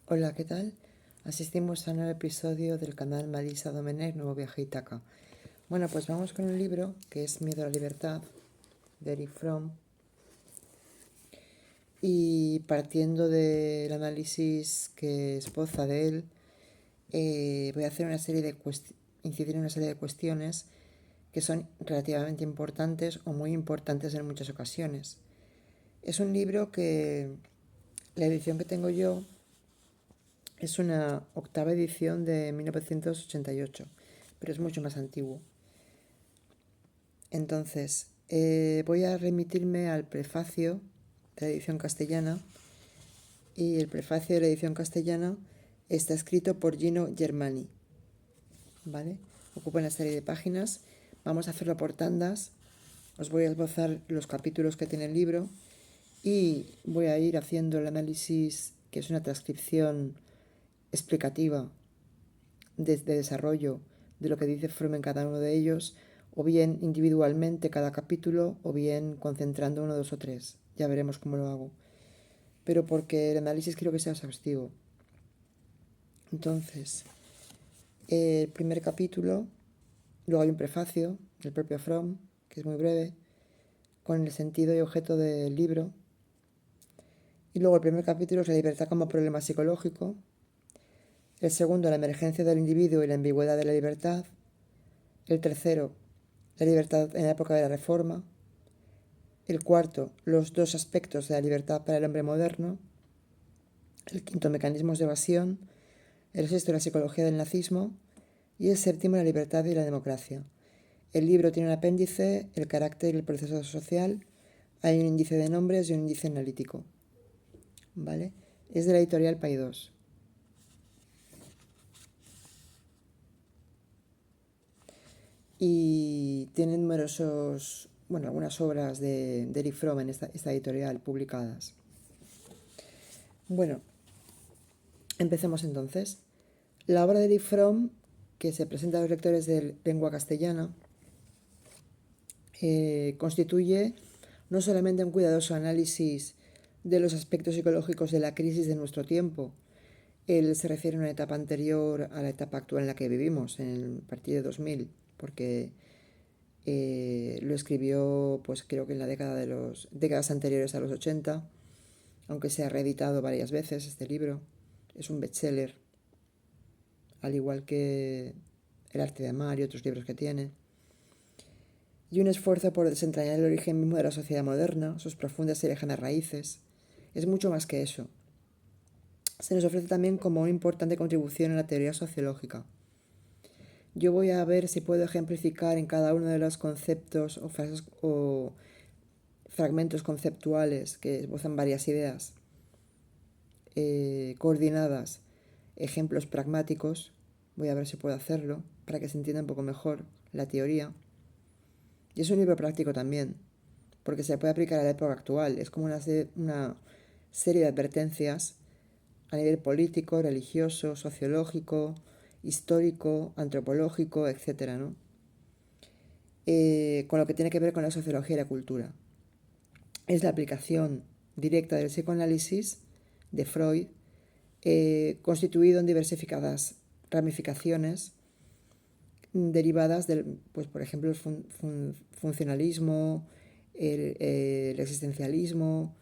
Hola, ¿qué tal? Asistimos a un nuevo episodio del canal Marisa Domenech, Nuevo Viaje a Ítaca. Bueno, pues vamos con un libro que es Miedo a la Libertad, de Eric Fromm. Y partiendo del análisis que esboza de él, voy a hacer incidir en una serie de cuestiones que son relativamente importantes o muy importantes en muchas ocasiones. Es un libro que la edición que tengo yo es una octava edición de 1988, pero es mucho más antiguo. Entonces, voy a remitirme al prefacio de la edición castellana, y el prefacio de la edición castellana está escrito por Gino Germani, ¿vale? Ocupa una serie de páginas. Vamos a hacerlo por tandas. Os voy a esbozar los capítulos que tiene el libro y voy a ir haciendo el análisis, que es una transcripción explicativa de desarrollo de lo que dice Fromm en cada uno de ellos, o bien individualmente cada capítulo, o bien concentrando uno, dos o tres. Ya veremos cómo lo hago. Pero porque el análisis quiero que sea exhaustivo. Entonces, el primer capítulo, luego hay un prefacio del propio Fromm, que es muy breve, con el sentido y objeto del libro. Y luego el primer capítulo es la libertad como problema psicológico. El segundo, la emergencia del individuo y la ambigüedad de la libertad. El tercero, la libertad en la época de la Reforma. El cuarto, los dos aspectos de la libertad para el hombre moderno. El quinto, mecanismos de evasión. El sexto, la psicología del nazismo. Y el séptimo, la libertad y la democracia. El libro tiene un apéndice, el carácter y el proceso social. Hay un índice de nombres y un índice analítico. ¿Vale? Es de la editorial Paidós. Y tiene algunas obras de Eric Fromm en esta editorial publicadas. Bueno, empecemos entonces. La obra de Eric Fromm, que se presenta a los lectores de lengua castellana, constituye no solamente un cuidadoso análisis de los aspectos psicológicos de la crisis de nuestro tiempo. Él se refiere a una etapa anterior a la etapa actual en la que vivimos, a partir de 2000, porque lo escribió, pues creo que en la décadas anteriores a los 80, aunque se ha reeditado varias veces este libro. Es un bestseller, al igual que El arte de amar y otros libros que tiene. Y un esfuerzo por desentrañar el origen mismo de la sociedad moderna, sus profundas y lejanas raíces. Es mucho más que eso. Se nos ofrece también como una importante contribución a la teoría sociológica. Yo voy a ver si puedo ejemplificar en cada uno de los conceptos o frases o fragmentos conceptuales que esbozan varias ideas coordinadas, ejemplos pragmáticos. Voy a ver si puedo hacerlo para que se entienda un poco mejor la teoría. Y es un libro práctico también, porque se puede aplicar a la época actual. Es como una serie de advertencias a nivel político, religioso, sociológico, histórico, antropológico, etc., ¿no? Con lo que tiene que ver con la sociología y la cultura. Es la aplicación directa del psicoanálisis de Freud, constituido en diversificadas ramificaciones derivadas del, pues por ejemplo, el funcionalismo, el existencialismo,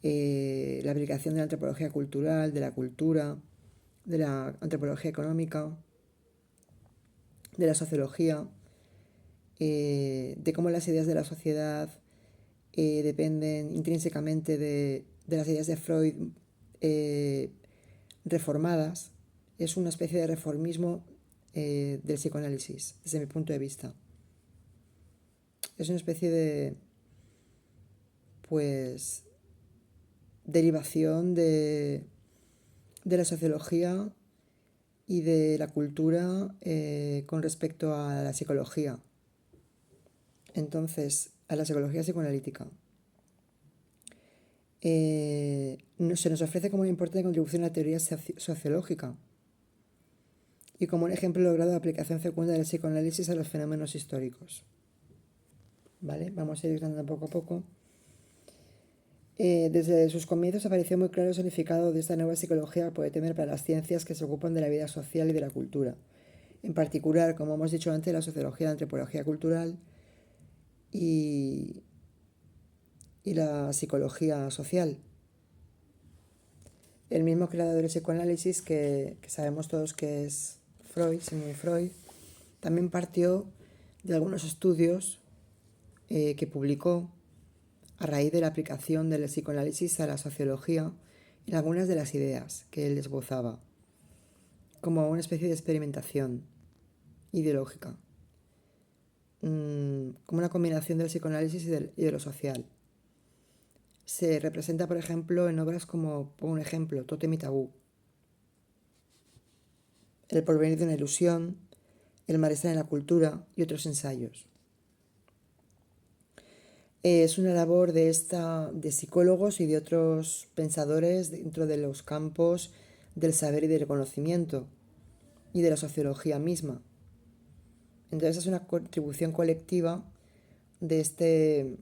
la aplicación de la antropología cultural, de la cultura, de la antropología económica, de la sociología, de cómo las ideas de la sociedad dependen intrínsecamente de las ideas de Freud reformadas. Es una especie de reformismo del psicoanálisis, desde mi punto de vista. Es una especie de, pues, derivación de la sociología y de la cultura con respecto a la psicología. Entonces, a la psicología psicoanalítica. Se nos ofrece como una importante contribución a la teoría sociológica y como un ejemplo logrado de aplicación fecunda del psicoanálisis a los fenómenos históricos. ¿Vale? Vamos a ir dando poco a poco. Desde sus comienzos apareció muy claro el significado de esta nueva psicología que puede tener para las ciencias que se ocupan de la vida social y de la cultura. En particular, como hemos dicho antes, la sociología, la antropología cultural y, y la psicología social. El mismo creador del psicoanálisis, que sabemos todos que es Freud, Sigmund Freud, también partió de algunos estudios que publicó a raíz de la aplicación del psicoanálisis a la sociología en algunas de las ideas que él esbozaba, como una especie de experimentación ideológica, como una combinación del psicoanálisis y de lo social. Se representa, por ejemplo, en obras como, por un ejemplo, Tótem y Tabú, El porvenir de una ilusión, El malestar en la cultura y otros ensayos. Es una labor de psicólogos y de otros pensadores dentro de los campos del saber y del conocimiento y de la sociología misma. Entonces es una contribución colectiva de este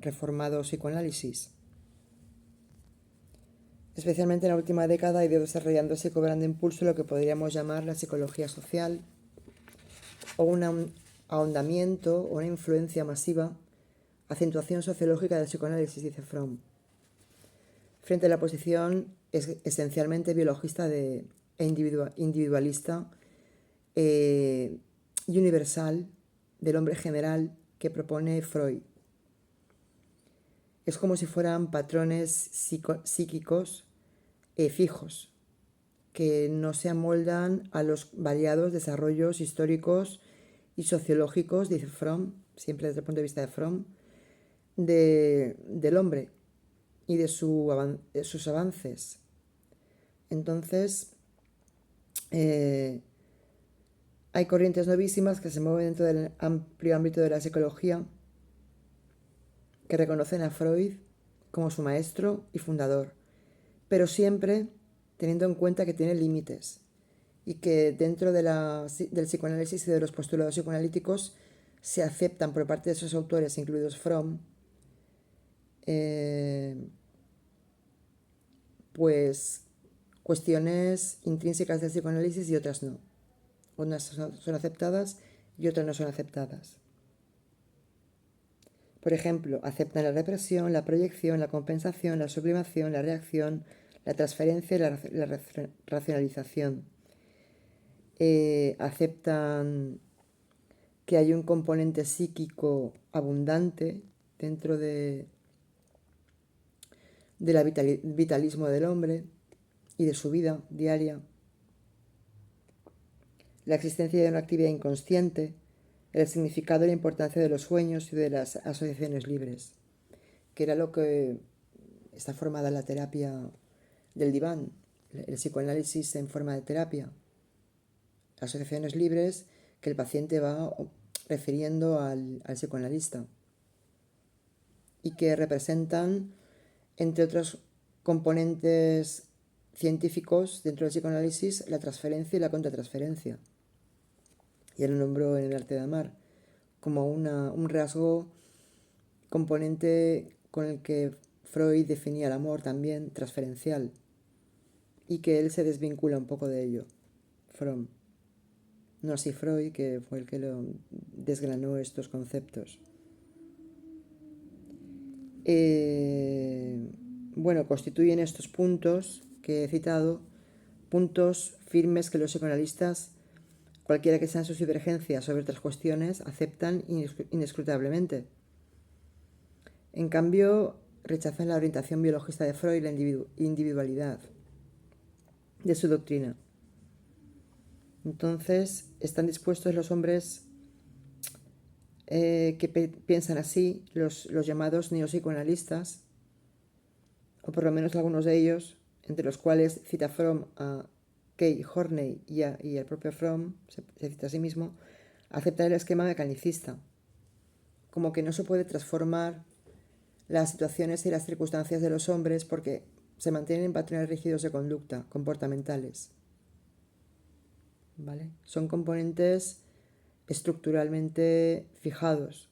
reformado psicoanálisis. Especialmente en la última década ha ido desarrollándose y cobrando impulso lo que podríamos llamar la psicología social, o un ahondamiento o una influencia masiva, acentuación sociológica del psicoanálisis, dice Fromm, frente a la posición esencialmente biologista e individualista y universal del hombre general que propone Freud. Es como si fueran patrones psíquicos fijos, que no se amoldan a los variados desarrollos históricos y sociológicos, dice Fromm, siempre desde el punto de vista de Fromm, del hombre y de sus avances. Entonces, hay corrientes novísimas que se mueven dentro del amplio ámbito de la psicología, que reconocen a Freud como su maestro y fundador, pero siempre teniendo en cuenta que tiene límites y que dentro del psicoanálisis y de los postulados psicoanalíticos se aceptan por parte de esos autores, incluidos Fromm, pues cuestiones intrínsecas del psicoanálisis y otras no. Unas son aceptadas y otras no son aceptadas. Por ejemplo, aceptan la represión, la proyección, la compensación, la sublimación, la reacción, la transferencia y la racionalización. Aceptan que hay un componente psíquico abundante dentro del vitalismo del hombre y de su vida diaria, la existencia de una actividad inconsciente, el significado y la importancia de los sueños y de las asociaciones libres, que era lo que está formada la terapia del diván, el psicoanálisis en forma de terapia, asociaciones libres que el paciente va refiriendo al psicoanalista y que representan, entre otros componentes científicos dentro del psicoanálisis, la transferencia y la contratransferencia. Y él lo nombró en El arte de amar como un rasgo componente con el que Freud definía el amor también transferencial y que él se desvincula un poco de ello, Fromm. No así Freud, que fue el que lo desgranó estos conceptos. Bueno, constituyen estos puntos que he citado puntos firmes que los psicoanalistas, cualquiera que sean sus divergencias sobre otras cuestiones, aceptan inescrutablemente. En cambio, rechazan la orientación biologista de Freud y la individualidad de su doctrina. Entonces, están dispuestos los hombres que piensan así, los llamados neopsicoanalistas, o por lo menos algunos de ellos, entre los cuales cita Fromm a Kay Horney y el propio Fromm, se cita a sí mismo, aceptar el esquema mecanicista, como que no se puede transformar las situaciones y las circunstancias de los hombres porque se mantienen en patrones rígidos de conducta, comportamentales. ¿Vale? Son componentes estructuralmente fijados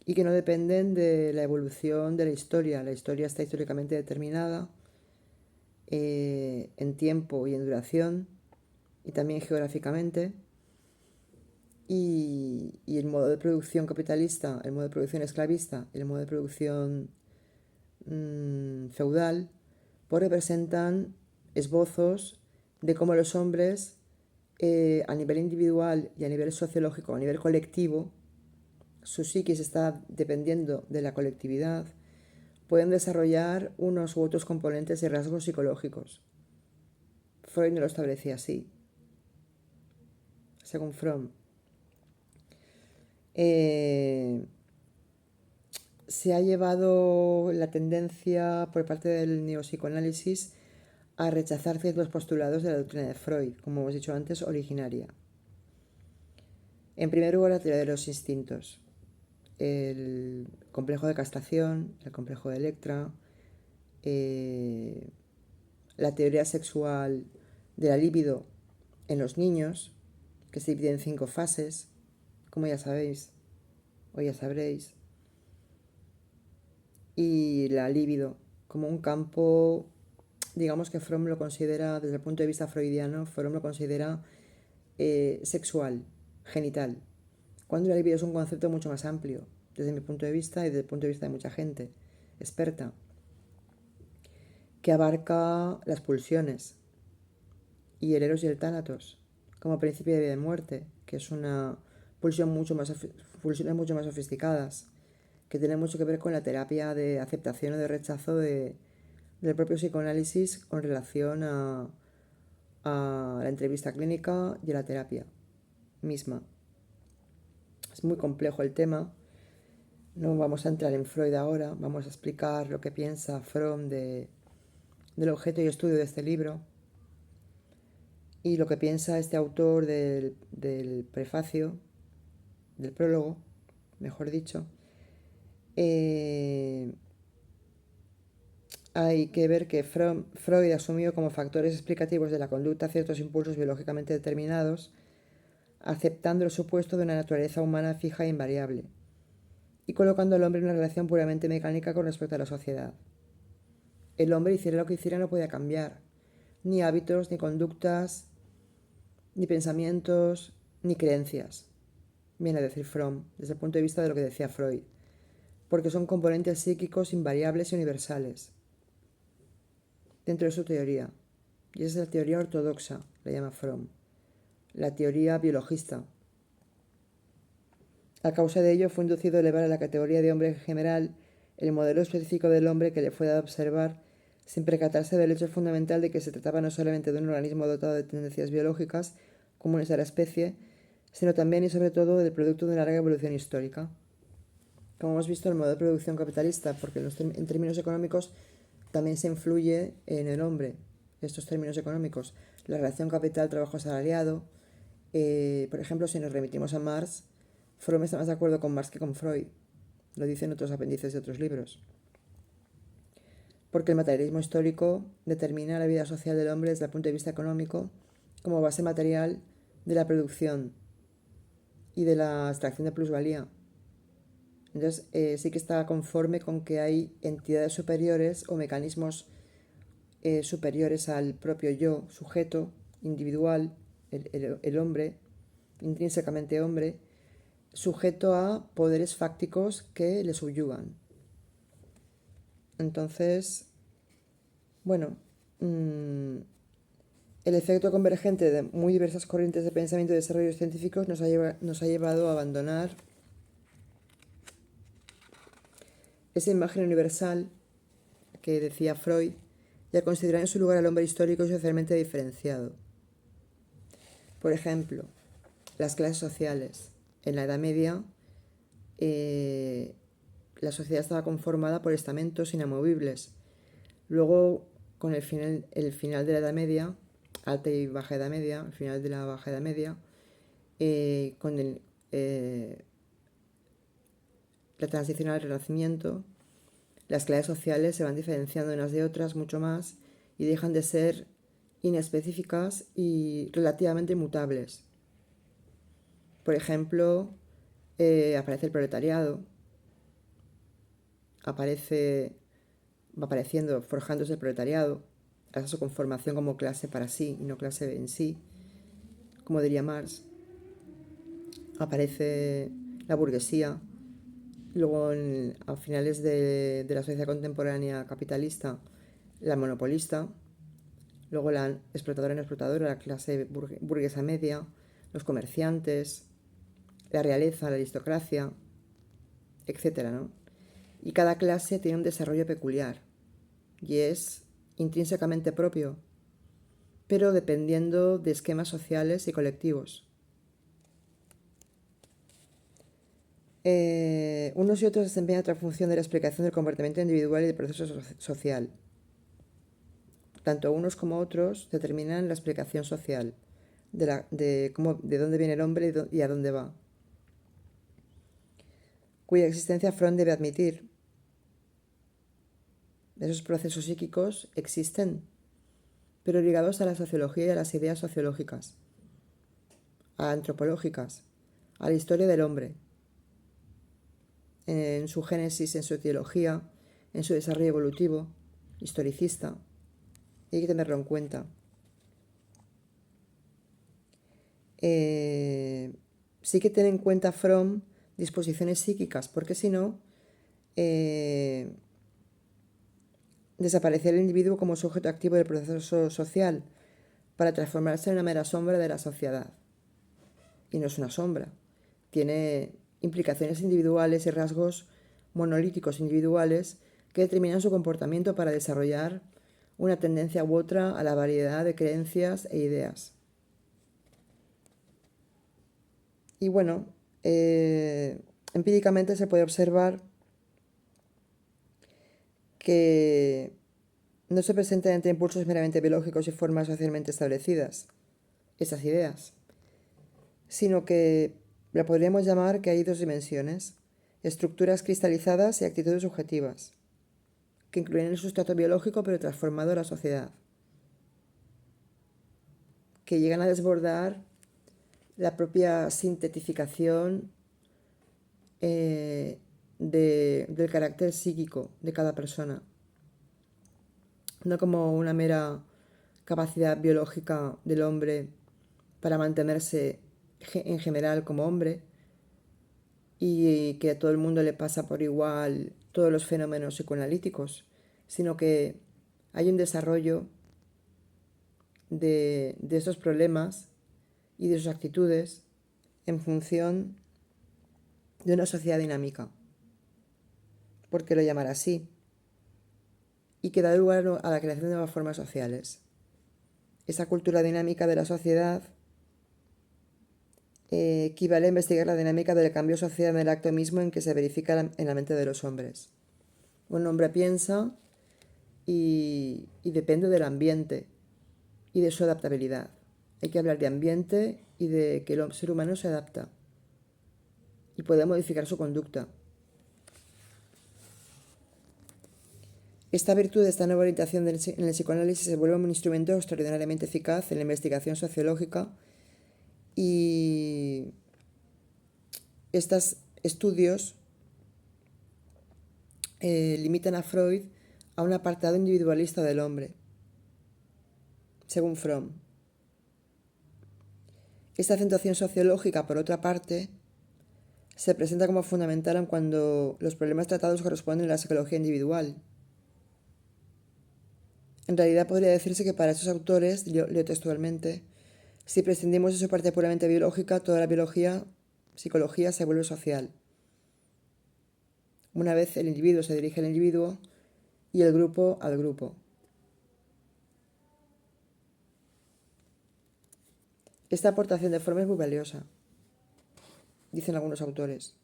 y que no dependen de la evolución de la historia. La historia está históricamente determinada en tiempo y en duración y también geográficamente. Y el modo de producción capitalista, el modo de producción esclavista y el modo de producción feudal, pues representan esbozos de cómo los hombres, a nivel individual y a nivel sociológico, a nivel colectivo, su psiquis está dependiendo de la colectividad, pueden desarrollar unos u otros componentes y rasgos psicológicos. Freud no lo establecía así, según Fromm. Se ha llevado la tendencia por parte del neopsicoanálisis a rechazar ciertos postulados de la doctrina de Freud, como hemos dicho antes, originaria. En primer lugar, la teoría de los instintos, el complejo de castración, el complejo de Electra, la teoría sexual de la libido en los niños, que se divide en 5 fases, como ya sabéis, o ya sabréis, y la libido como un campo, digamos que Fromm lo considera, desde el punto de vista freudiano, Fromm lo considera sexual, genital, cuando la libido es un concepto mucho más amplio, desde mi punto de vista y desde el punto de vista de mucha gente experta, que abarca las pulsiones y el eros y el tánatos como principio de vida y muerte, que es una pulsiones mucho más sofisticadas, que tienen mucho que ver con la terapia de aceptación o de rechazo del propio psicoanálisis con relación a la entrevista clínica y a la terapia misma. Es muy complejo el tema. No vamos a entrar en Freud ahora, vamos a explicar lo que piensa Fromm del objeto y estudio de este libro y lo que piensa este autor del prefacio, del prólogo, mejor dicho. Hay que ver que Freud asumió como factores explicativos de la conducta ciertos impulsos biológicamente determinados, aceptando el supuesto de una naturaleza humana fija e invariable, y colocando al hombre en una relación puramente mecánica con respecto a la sociedad. El hombre, hiciera lo que hiciera, no podía cambiar, ni hábitos, ni conductas, ni pensamientos, ni creencias, viene a decir Fromm, desde el punto de vista de lo que decía Freud, porque son componentes psíquicos invariables y universales, dentro de su teoría. Y esa es la teoría ortodoxa, la llama Fromm, la teoría biologista. A causa de ello fue inducido a elevar a la categoría de hombre general el modelo específico del hombre que le fue dado a observar, sin percatarse del hecho fundamental de que se trataba no solamente de un organismo dotado de tendencias biológicas comunes a la especie, sino también y sobre todo del producto de una larga evolución histórica. Como hemos visto, el modelo de producción capitalista, porque en términos económicos también se influye en el hombre, estos términos económicos, la relación capital-trabajo asalariado. Por ejemplo, si nos remitimos a Marx, Fromm está más de acuerdo con Marx que con Freud, lo dicen otros apéndices de otros libros, porque el materialismo histórico determina la vida social del hombre desde el punto de vista económico como base material de la producción y de la extracción de plusvalía. Entonces sí que está conforme con que hay entidades superiores o mecanismos superiores al propio yo, sujeto, individual, el hombre, intrínsecamente hombre, sujeto a poderes fácticos que le subyugan. Entonces, bueno, el efecto convergente de muy diversas corrientes de pensamiento y desarrollos científicos nos ha llevado a abandonar esa imagen universal que decía Freud y a considerar en su lugar al hombre histórico y socialmente diferenciado. Por ejemplo, las clases sociales. En la Edad Media, la sociedad estaba conformada por estamentos inamovibles. Luego, con el final de la Edad Media, Alta y Baja Edad Media, el final de la Baja Edad Media, con la transición al Renacimiento, las clases sociales se van diferenciando unas de otras mucho más y dejan de ser inespecíficas y relativamente mutables. Por ejemplo, aparece el proletariado, va apareciendo, forjándose el proletariado, hasta su conformación como clase para sí y no clase en sí, como diría Marx. Aparece la burguesía. Luego, a finales de la sociedad contemporánea capitalista, la monopolista. Luego la explotadora y no explotadora, la clase burguesa media, los comerciantes, la realeza, la aristocracia, etcétera, ¿no? Y cada clase tiene un desarrollo peculiar y es intrínsecamente propio, pero dependiendo de esquemas sociales y colectivos. Unos y otros desempeñan otra función de la explicación del comportamiento individual y del proceso social. Tanto unos como otros determinan la explicación social de dónde viene el hombre y a dónde va, cuya existencia Freud debe admitir. Esos procesos psíquicos existen, pero ligados a la sociología y a las ideas sociológicas, a antropológicas, a la historia del hombre, en su génesis, en su etiología, en su desarrollo evolutivo, historicista. Y hay que tenerlo en cuenta. Sí que tener en cuenta Fromm disposiciones psíquicas, porque si no, desaparecer el individuo como sujeto activo del proceso social para transformarse en una mera sombra de la sociedad. Y no es una sombra. Tiene implicaciones individuales y rasgos monolíticos individuales que determinan su comportamiento para desarrollar una tendencia u otra a la variedad de creencias e ideas. Y bueno, empíricamente se puede observar que no se presentan entre impulsos meramente biológicos y formas socialmente establecidas, esas ideas, sino que la podríamos llamar que hay dos dimensiones, estructuras cristalizadas y actitudes subjetivas, que incluyen el sustrato biológico pero transformado a la sociedad, que llegan a desbordar la propia sintetificación del carácter psíquico de cada persona, no como una mera capacidad biológica del hombre para mantenerse en general como hombre y que a todo el mundo le pasa por igual todos los fenómenos psicoanalíticos, sino que hay un desarrollo de esos problemas y de sus actitudes en función de una sociedad dinámica, porque lo llamará así, y que da lugar a la creación de nuevas formas sociales. Esa cultura dinámica de la sociedad equivale a investigar la dinámica del cambio social en el acto mismo en que se verifica en la mente de los hombres. Un hombre piensa y depende del ambiente y de su adaptabilidad. Hay que hablar de ambiente y de que el ser humano se adapta y puede modificar su conducta. Esta virtud de esta nueva orientación en el psicoanálisis se vuelve un instrumento extraordinariamente eficaz en la investigación sociológica y estos estudios limitan a Freud a un apartado individualista del hombre, según Fromm. Esta acentuación sociológica, por otra parte, se presenta como fundamental en cuando los problemas tratados corresponden a la psicología individual. En realidad podría decirse que para estos autores, leo textualmente, si prescindimos de su parte puramente biológica, toda la psicología se vuelve social. Una vez el individuo se dirige al individuo y el grupo al grupo. Esta aportación de forma es muy valiosa, dicen algunos autores.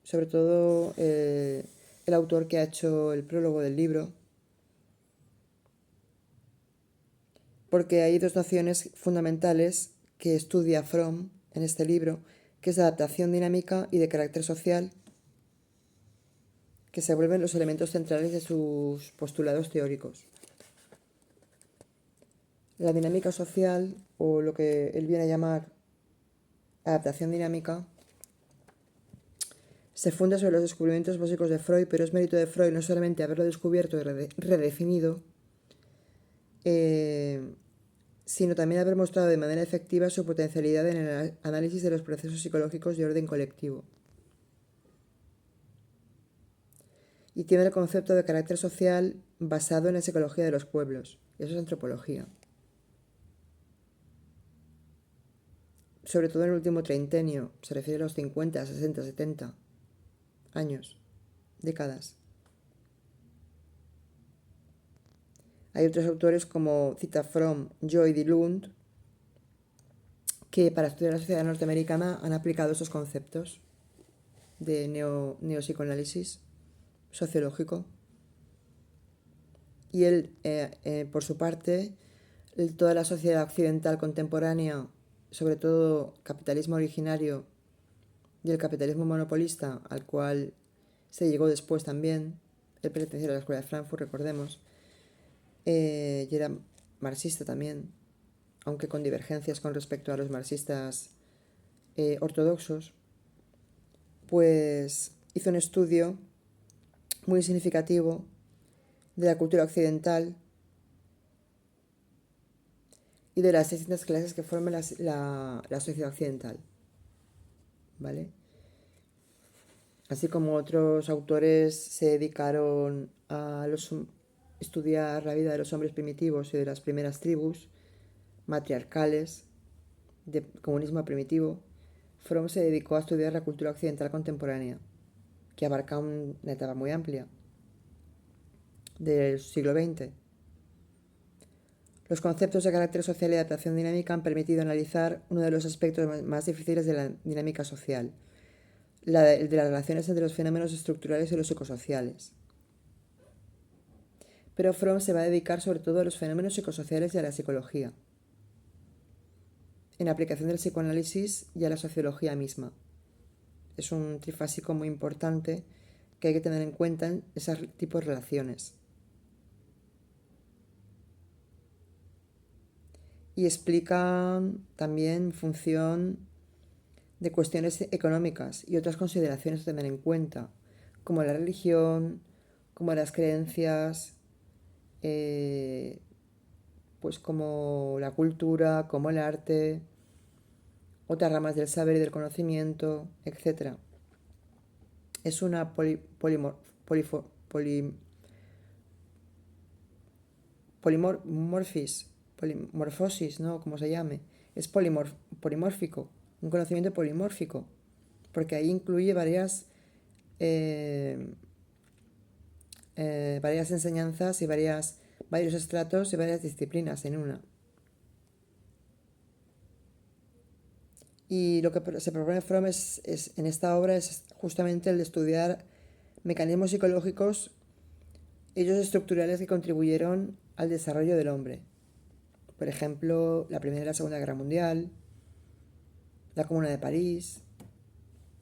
Sobre todo el autor que ha hecho el prólogo del libro, porque hay dos nociones fundamentales que estudia Fromm en este libro, que es la adaptación dinámica y de carácter social, que se vuelven los elementos centrales de sus postulados teóricos. La dinámica social, o lo que él viene a llamar adaptación dinámica, Se funda sobre los descubrimientos básicos de Freud, pero es mérito de Freud no solamente haberlo descubierto y redefinido, sino también haber mostrado de manera efectiva su potencialidad en el análisis de los procesos psicológicos de orden colectivo. Y tiene el concepto de carácter social basado en la psicología de los pueblos. Eso es antropología. Sobre todo en el último treintenio, se refiere a los 50, 60, 70 años, décadas. Hay otros autores como cita Fromm, Joy y Lund, que para estudiar la sociedad norteamericana han aplicado esos conceptos de neopsicoanálisis sociológico. Y él, por su parte, toda la sociedad occidental contemporánea, sobre todo capitalismo originario y el capitalismo monopolista, al cual se llegó después también, él pertenecía a la Escuela de Frankfurt, recordemos, y era marxista también, aunque con divergencias con respecto a los marxistas ortodoxos, pues hizo un estudio muy significativo de la cultura occidental y de las distintas clases que forman la sociedad occidental, ¿vale? Así como otros autores se dedicaron a estudiar la vida de los hombres primitivos y de las primeras tribus matriarcales de comunismo primitivo, Fromm se dedicó a estudiar la cultura occidental contemporánea, que abarca una etapa muy amplia del siglo XX. Los conceptos de carácter social y adaptación dinámica han permitido analizar uno de los aspectos más difíciles de la dinámica social, el de las relaciones entre los fenómenos estructurales y los psicosociales. Pero Fromm se va a dedicar sobre todo a los fenómenos psicosociales y a la psicología, en aplicación del psicoanálisis y a la sociología misma. Es un trifásico muy importante que hay que tener en cuenta en esos tipos de relaciones. Y explica también en función de cuestiones económicas y otras consideraciones a tener en cuenta, como la religión, como las creencias, pues como la cultura, como el arte, otras ramas del saber y del conocimiento, etc. Es una polimorfosis, ¿no? Como se llame. Es polimórfico, un conocimiento polimórfico, porque ahí incluye varias enseñanzas y varios estratos y varias disciplinas en una. Y lo que se propone Fromm en esta obra es justamente el de estudiar mecanismos psicológicos, ellos estructurales que contribuyeron al desarrollo del hombre. Por ejemplo, la Primera y la Segunda Guerra Mundial, la Comuna de París.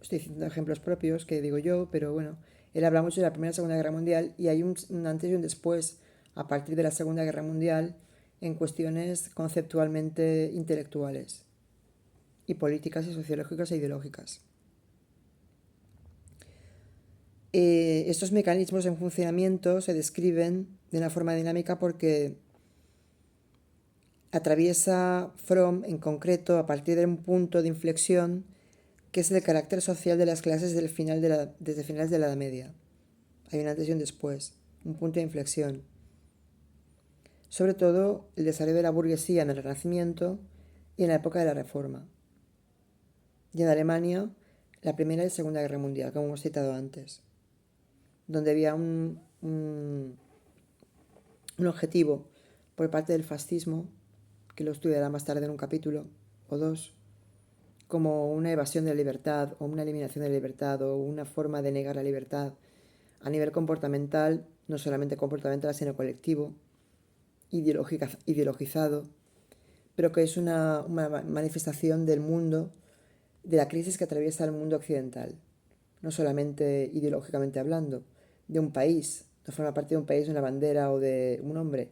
Estoy diciendo ejemplos propios que digo yo, pero bueno, él habla mucho de la Primera y Segunda Guerra Mundial y hay un antes y un después a partir de la Segunda Guerra Mundial en cuestiones conceptualmente intelectuales y políticas y sociológicas e ideológicas. Estos mecanismos en funcionamiento se describen de una forma dinámica porque atraviesa Fromm en concreto a partir de un punto de inflexión que es el carácter social de las clases desde finales de la Edad Media. Hay un antes y un después, un punto de inflexión. Sobre todo el desarrollo de la burguesía en el Renacimiento y en la época de la Reforma. Y en Alemania, la Primera y Segunda Guerra Mundial, como hemos citado antes, donde había un objetivo por parte del fascismo, que lo estudiará más tarde en un capítulo o dos, como una evasión de la libertad o una eliminación de la libertad o una forma de negar la libertad a nivel comportamental, no solamente comportamental sino colectivo, ideologizado, pero que es una manifestación del mundo, de la crisis que atraviesa el mundo occidental, no solamente ideológicamente hablando, de un país, no forma parte de un país, de una bandera o de un hombre,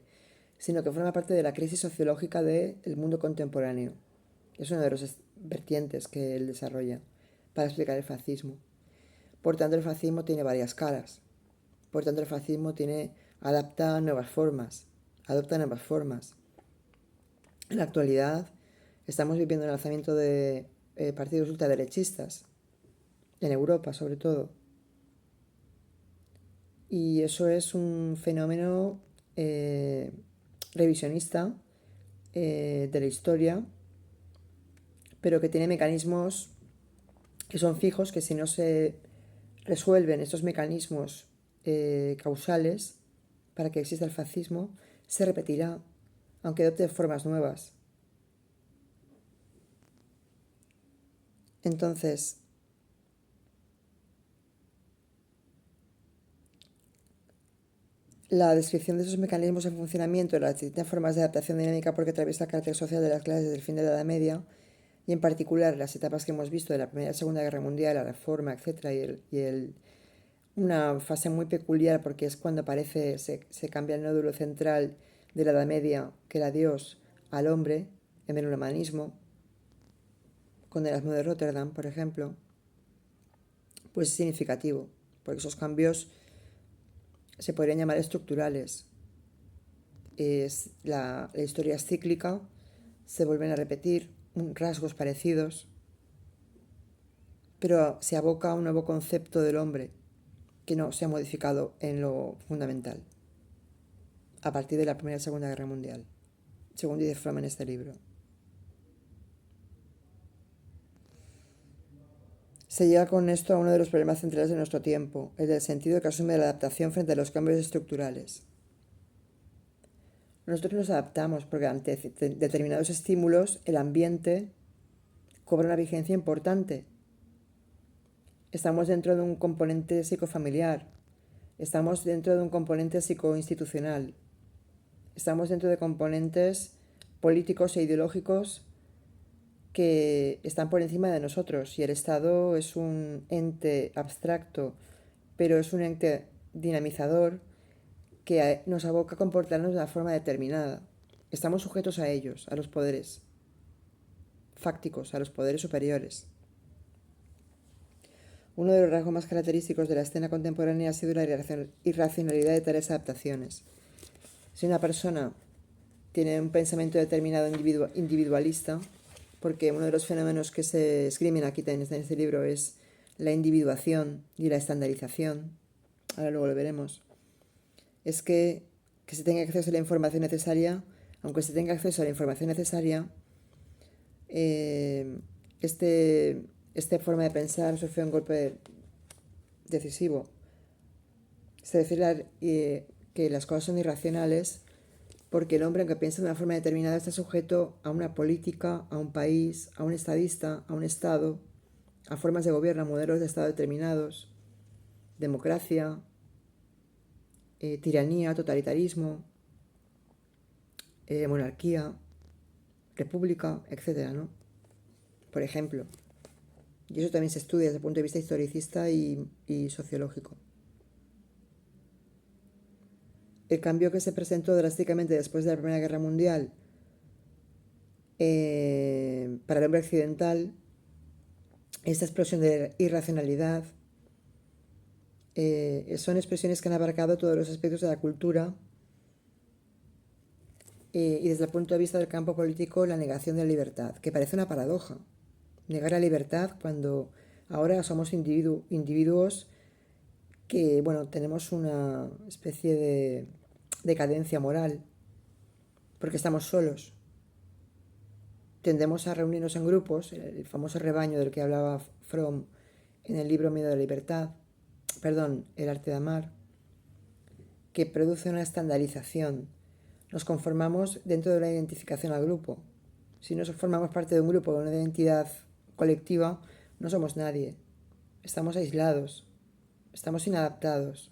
sino que forma parte de la crisis sociológica del mundo contemporáneo. Es una de las vertientes que él desarrolla para explicar el fascismo. Por tanto, el fascismo tiene varias caras. Por tanto, el fascismo adopta nuevas formas. En la actualidad estamos viviendo el lanzamiento de partidos ultraderechistas, en Europa sobre todo. Y eso es un fenómeno revisionista de la historia, pero que tiene mecanismos que son fijos, que si no se resuelven estos mecanismos causales para que exista el fascismo, se repetirá, aunque adopte formas nuevas. Entonces, la descripción de esos mecanismos en funcionamiento y las distintas formas de adaptación dinámica porque atraviesa el carácter social de las clases desde el fin de la Edad Media, y en particular las etapas que hemos visto de la Primera y Segunda Guerra Mundial, la Reforma, etc., una fase muy peculiar porque es cuando se cambia el nódulo central de la Edad Media, que era Dios, al hombre, en el humanismo, con el Erasmo de Rotterdam, por ejemplo, pues es significativo, porque esos cambios se podrían llamar estructurales. La historia es cíclica, se vuelven a repetir rasgos parecidos, pero se aboca a un nuevo concepto del hombre que no se ha modificado en lo fundamental a partir de la Primera y Segunda Guerra Mundial, según dice Fromm en este libro. Se llega con esto a uno de los problemas centrales de nuestro tiempo, el del sentido que asume la adaptación frente a los cambios estructurales. Nosotros nos adaptamos porque ante determinados estímulos el ambiente cobra una vigencia importante. Estamos dentro de un componente psicofamiliar, estamos dentro de un componente psicoinstitucional, estamos dentro de componentes políticos e ideológicos que están por encima de nosotros, y el Estado es un ente abstracto, pero es un ente dinamizador que nos aboca a comportarnos de una forma determinada. Estamos sujetos a ellos, a los poderes fácticos, a los poderes superiores. Uno de los rasgos más característicos de la escena contemporánea ha sido la irracionalidad de tales adaptaciones. Si una persona tiene un pensamiento determinado individualista, porque uno de los fenómenos que se esgrimen aquí en este libro es la individuación y la estandarización, ahora luego lo veremos, es que se tenga acceso a la información necesaria, aunque se tenga acceso a la información necesaria, esta forma de pensar sufrió un golpe decisivo. Es decir, que las cosas son irracionales porque el hombre, aunque piensa de una forma determinada, está sujeto a una política, a un país, a un estadista, a un Estado, a formas de gobierno, a modelos de Estado determinados, democracia, tiranía, totalitarismo, monarquía, república, etc., ¿no? Por ejemplo. Y eso también se estudia desde el punto de vista historicista y sociológico. El cambio que se presentó drásticamente después de la Primera Guerra Mundial para el hombre occidental, esta explosión de irracionalidad, son expresiones que han abarcado todos los aspectos de la cultura y desde el punto de vista del campo político la negación de la libertad, que parece una paradoja. Negar la libertad cuando ahora somos individuos que, bueno, tenemos una especie de decadencia moral porque estamos solos. Tendemos a reunirnos en grupos, el famoso rebaño del que hablaba Fromm en el libro Miedo a la Libertad, El arte de amar, que produce una estandarización. Nos conformamos dentro de la identificación al grupo. Si no formamos parte de un grupo, de una identidad colectiva, no somos nadie. Estamos aislados, estamos inadaptados.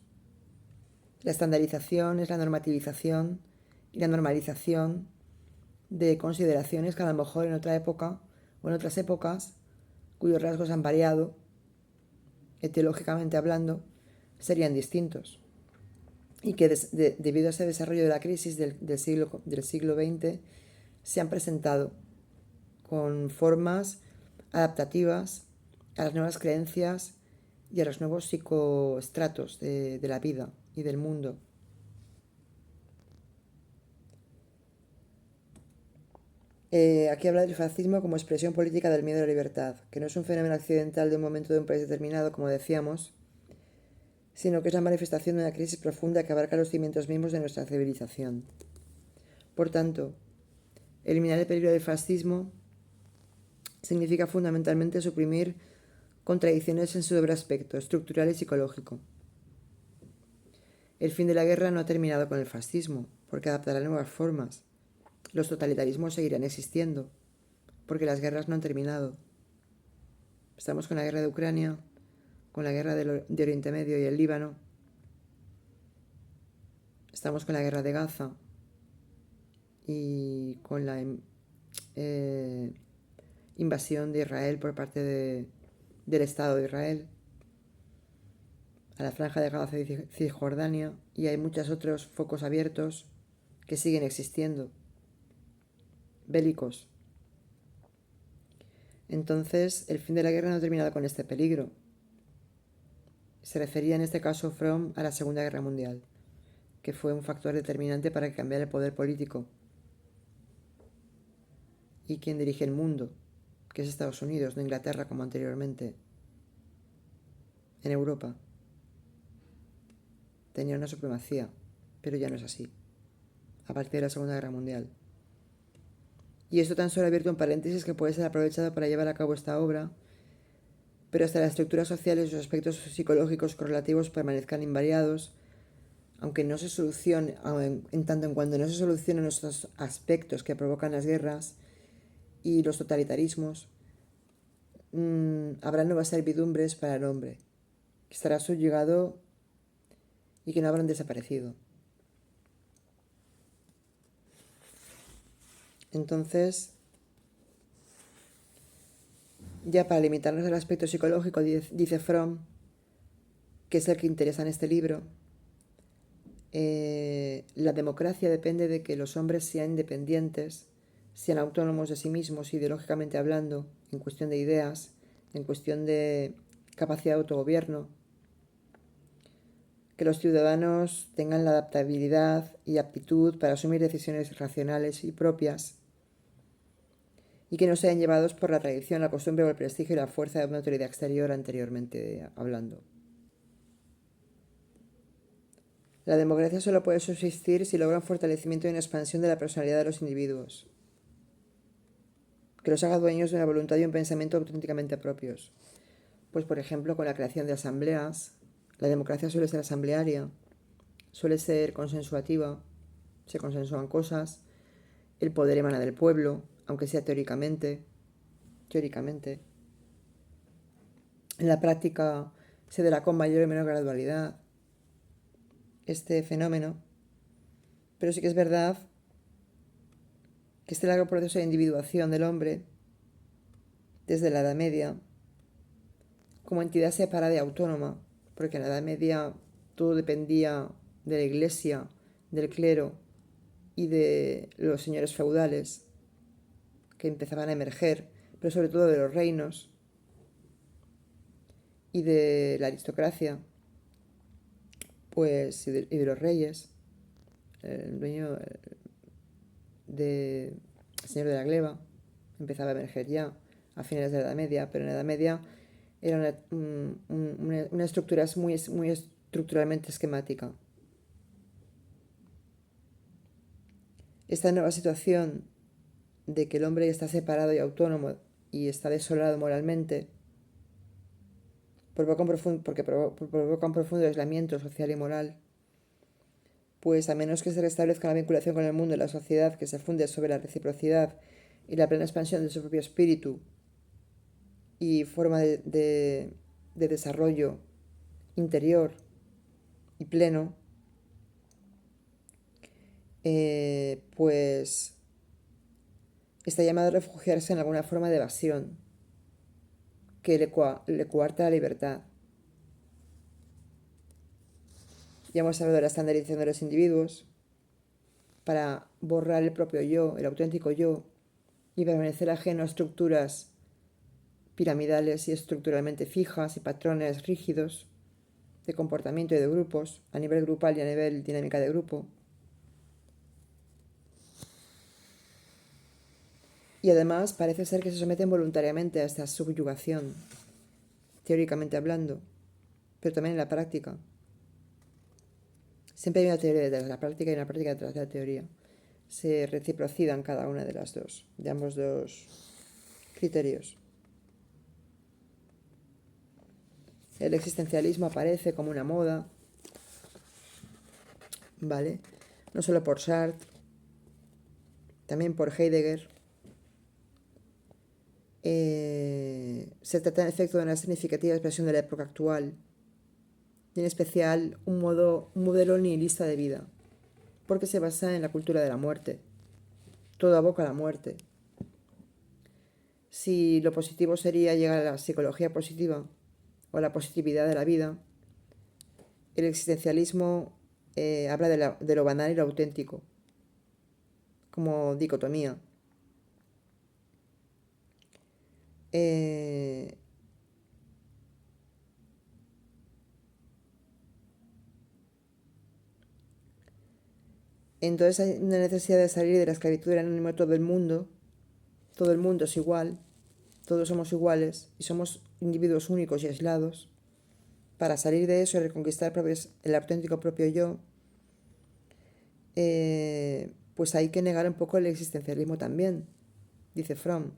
La estandarización es la normativización y la normalización de consideraciones que a lo mejor en otra época o en otras épocas, cuyos rasgos han variado, etiológicamente hablando, serían distintos. Y que debido a ese desarrollo de la crisis del siglo XX, se han presentado con formas adaptativas a las nuevas creencias y a los nuevos psicoestratos de la vida y del mundo. Aquí habla del fascismo como expresión política del miedo a la libertad, que no es un fenómeno accidental de un momento de un país determinado, como decíamos, sino que es la manifestación de una crisis profunda que abarca los cimientos mismos de nuestra civilización. Por tanto, eliminar el peligro del fascismo significa fundamentalmente suprimir contradicciones en su doble aspecto, estructural y psicológico. El fin de la guerra no ha terminado con el fascismo, porque adaptará nuevas formas. Los totalitarismos seguirán existiendo, porque las guerras no han terminado. Estamos con la guerra de Ucrania, con la guerra de Oriente Medio y el Líbano. Estamos con la guerra de Gaza y con la invasión de Israel por parte del Estado de Israel a la franja de Gaza y Cisjordania, y hay muchos otros focos abiertos que siguen existiendo, bélicos. Entonces, el fin de la guerra no ha terminado con este peligro. Se refería en este caso Fromm a la Segunda Guerra Mundial, que fue un factor determinante para cambiar el poder político y quien dirige el mundo, que es Estados Unidos, no Inglaterra como anteriormente, en Europa. Tenía una supremacía, pero ya no es así, a partir de la Segunda Guerra Mundial. Y esto tan solo ha abierto un paréntesis que puede ser aprovechado para llevar a cabo esta obra, pero hasta las estructuras sociales y los aspectos psicológicos correlativos permanezcan invariados, aunque no se solucione, en tanto en cuanto no se solucionen estos aspectos que provocan las guerras y los totalitarismos, habrá nuevas servidumbres para el hombre, que estará subyugado y que no habrán desaparecido. Entonces, ya para limitarnos al aspecto psicológico, dice Fromm, que es el que interesa en este libro, la democracia depende de que los hombres sean independientes, sean autónomos de sí mismos, ideológicamente hablando, en cuestión de ideas, en cuestión de capacidad de autogobierno, que los ciudadanos tengan la adaptabilidad y aptitud para asumir decisiones racionales y propias, y que no sean llevados por la tradición, la costumbre o el prestigio y la fuerza de una autoridad exterior anteriormente hablando. La democracia solo puede subsistir si logra un fortalecimiento y una expansión de la personalidad de los individuos, que los haga dueños de una voluntad y un pensamiento auténticamente propios. Pues por ejemplo con la creación de asambleas, la democracia suele ser asamblearia, suele ser consensuativa, se consensúan cosas, el poder emana del pueblo, aunque sea teóricamente. En la práctica se dará con mayor o menor gradualidad este fenómeno, pero sí que es verdad que este largo proceso de individuación del hombre, desde la Edad Media, como entidad separada y autónoma, porque en la Edad Media todo dependía de la Iglesia, del clero y de los señores feudales que empezaban a emerger, pero sobre todo de los reinos y de la aristocracia, pues, y de los reyes, el dueño de el señor de la gleba empezaba a emerger ya a finales de la Edad Media, pero en la Edad Media era una estructura muy estructuralmente esquemática. Esta nueva situación de que el hombre está separado y autónomo y está desolado moralmente provoca un profundo aislamiento social y moral, pues a menos que se restablezca la vinculación con el mundo y la sociedad que se funde sobre la reciprocidad y la plena expansión de su propio espíritu y forma de desarrollo interior y pleno, pues está llamado a refugiarse en alguna forma de evasión que le coarta la libertad. Ya hemos hablado de la estandarización de los individuos para borrar el propio yo, el auténtico yo, y permanecer ajeno a estructuras piramidales y estructuralmente fijas y patrones rígidos de comportamiento y de grupos, a nivel grupal y a nivel dinámica de grupo. Y además parece ser que se someten voluntariamente a esta subyugación, teóricamente hablando, pero también en la práctica. Siempre hay una teoría detrás de la práctica y una práctica detrás de la teoría. Se reciprocidan cada una de las dos, de ambos dos criterios. El existencialismo aparece como una moda, ¿vale? No solo por Sartre, también por Heidegger. Se trata en efecto de una significativa expresión de la época actual, y en especial un modelo nihilista de vida, porque se basa en la cultura de la muerte. Todo aboca a la muerte. Si lo positivo sería llegar a la psicología positiva o a la positividad de la vida, el existencialismo habla de lo banal y lo auténtico, como dicotomía. Entonces hay una necesidad de salir de la esclavitud del anónimo de todo el mundo. Todo el mundo es igual, todos somos iguales y somos individuos únicos y aislados. Para salir de eso y reconquistar el auténtico propio yo, pues hay que negar un poco el existencialismo también, dice Fromm.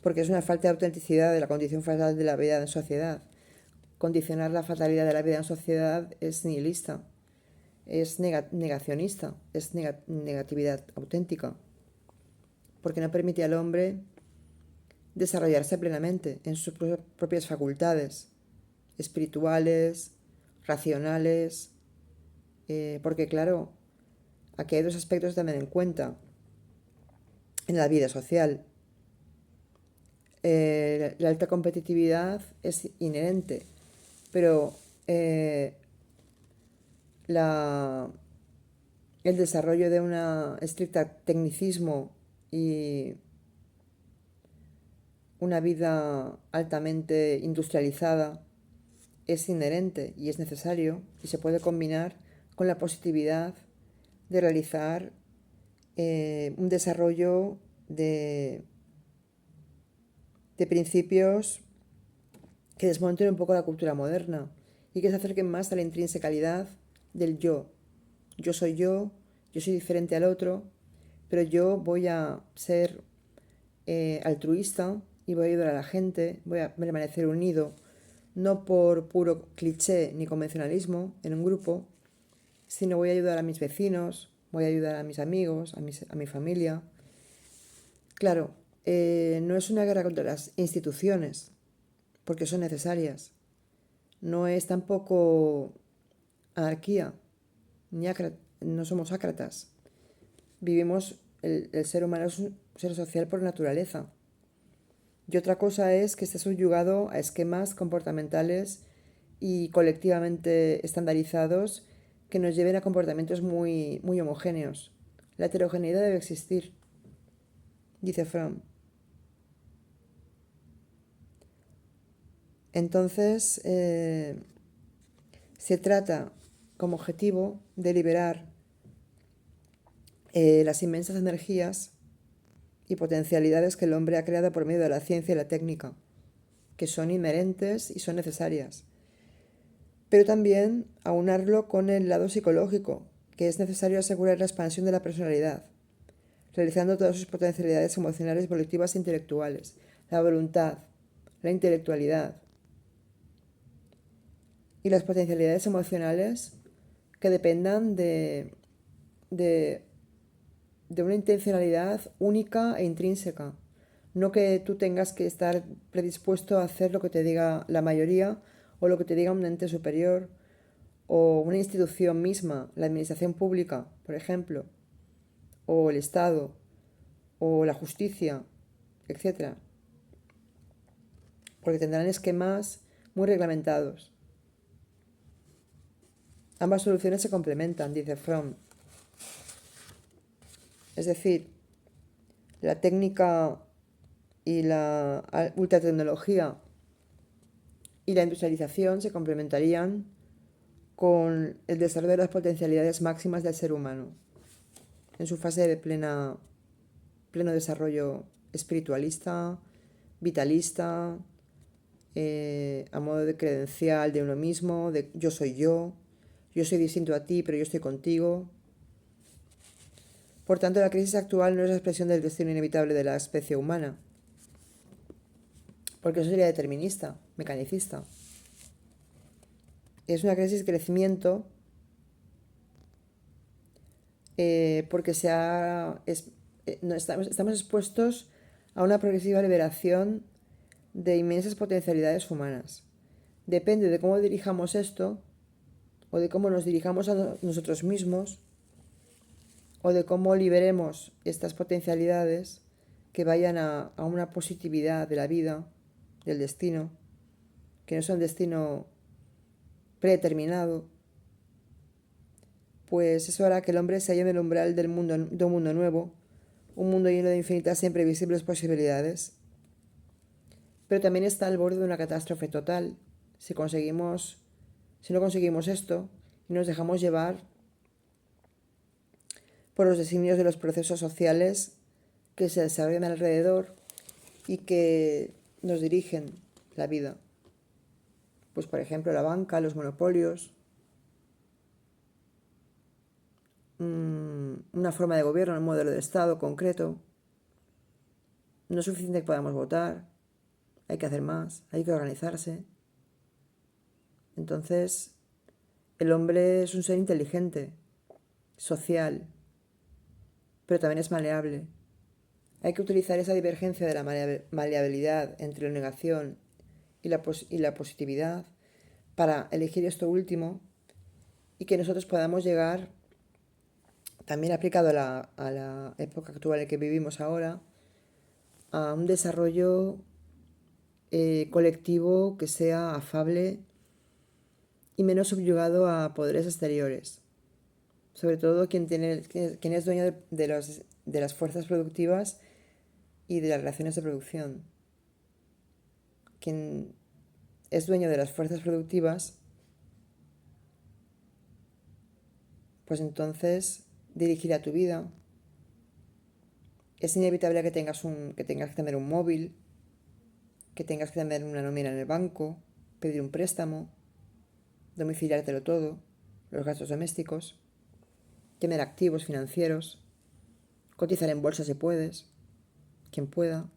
Porque es una falta de autenticidad de la condición fatal de la vida en sociedad. Condicionar la fatalidad de la vida en sociedad es nihilista, es negacionista, es negatividad auténtica, porque no permite al hombre desarrollarse plenamente en sus propias facultades espirituales, racionales, porque claro, aquí hay dos aspectos a tener en cuenta en la vida social. La alta competitividad es inherente, pero el desarrollo de una estricta tecnicismo y una vida altamente industrializada es inherente y es necesario y se puede combinar con la positividad de realizar un desarrollo de principios que desmonten un poco la cultura moderna y que se acerquen más a la intrinsecalidad del yo. Yo soy diferente al otro, pero yo voy a ser altruista y voy a ayudar a la gente, voy a permanecer unido, no por puro cliché ni convencionalismo en un grupo, sino voy a ayudar a mis vecinos, voy a ayudar a mis amigos, a mi familia. Claro, no es una guerra contra las instituciones, porque son necesarias. No es tampoco anarquía, no somos ácratas. Vivimos, el ser humano es un ser social por naturaleza. Y otra cosa es que esté subyugado a esquemas comportamentales y colectivamente estandarizados que nos lleven a comportamientos muy, muy homogéneos. La heterogeneidad debe existir, dice Fromm. Entonces, se trata como objetivo de liberar las inmensas energías y potencialidades que el hombre ha creado por medio de la ciencia y la técnica, que son inherentes y son necesarias. Pero también aunarlo con el lado psicológico, que es necesario asegurar la expansión de la personalidad, realizando todas sus potencialidades emocionales, volitivas e intelectuales, la voluntad, la intelectualidad y las potencialidades emocionales que dependan de una intencionalidad única e intrínseca. No que tú tengas que estar predispuesto a hacer lo que te diga la mayoría o lo que te diga un ente superior o una institución misma, la administración pública, por ejemplo, o el Estado, o la justicia, etc. Porque tendrán esquemas muy reglamentados. Ambas soluciones se complementan, dice Fromm. Es decir, la técnica y la ultratecnología y la industrialización se complementarían con el desarrollo de las potencialidades máximas del ser humano en su fase de pleno desarrollo espiritualista, vitalista, a modo de credencial de uno mismo, de yo soy distinto a ti, pero yo estoy contigo. Por tanto, la crisis actual no es la expresión del destino inevitable de la especie humana, porque eso sería determinista, mecanicista. Es una crisis de crecimiento porque estamos expuestos a una progresiva liberación de inmensas potencialidades humanas. Depende de cómo dirijamos esto, o de cómo nos dirijamos a nosotros mismos, o de cómo liberemos estas potencialidades que vayan a una positividad de la vida, del destino, que no es un destino predeterminado, pues eso hará que el hombre se halle en el umbral de un mundo nuevo, un mundo lleno de infinitas e imprevisibles posibilidades. Pero también está al borde de una catástrofe total si no conseguimos esto y nos dejamos llevar por los designios de los procesos sociales que se desarrollan alrededor y que nos dirigen la vida. Pues por ejemplo la banca, los monopolios, una forma de gobierno, un modelo de Estado concreto. No es suficiente que podamos votar, hay que hacer más, hay que organizarse. Entonces, el hombre es un ser inteligente, social, pero también es maleable. Hay que utilizar esa divergencia de la maleabilidad entre la negación y la positividad para elegir esto último y que nosotros podamos llegar, también aplicado a la época actual en que vivimos ahora, a un desarrollo colectivo que sea afable y menos subyugado a poderes exteriores. Sobre todo quien es dueño de las fuerzas productivas y de las relaciones de producción. Quien es dueño de las fuerzas productivas, pues entonces dirigirá tu vida. Es inevitable que tengas que tener un móvil, que tengas que tener una nómina en el banco, pedir un préstamo, domiciliártelo todo, los gastos domésticos, tener activos financieros, cotizar en bolsa si puedes, quien pueda.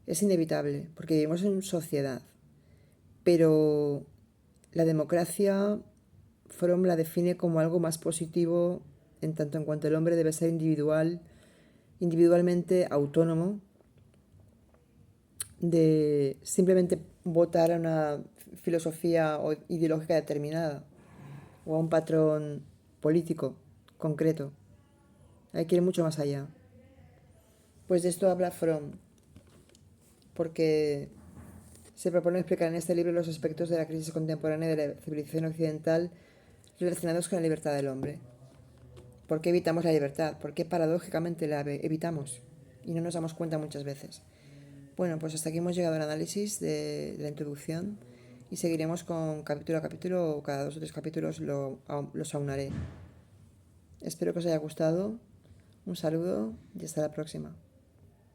Es inevitable porque vivimos en sociedad, pero la democracia Fromm la define como algo más positivo en tanto en cuanto el hombre debe ser individualmente autónomo de simplemente votar a una filosofía ideológica determinada o a un patrón político concreto. Hay que ir mucho más allá. Pues de esto habla Fromm, porque se propone explicar en este libro los aspectos de la crisis contemporánea de la civilización occidental relacionados con la libertad del hombre. ¿Por qué evitamos la libertad? ¿Por qué paradójicamente la evitamos? Y no nos damos cuenta muchas veces. Bueno, pues hasta aquí hemos llegado al análisis de la introducción y seguiremos con capítulo a capítulo o cada 2 o 3 capítulos los aunaré. Espero que os haya gustado. Un saludo y hasta la próxima.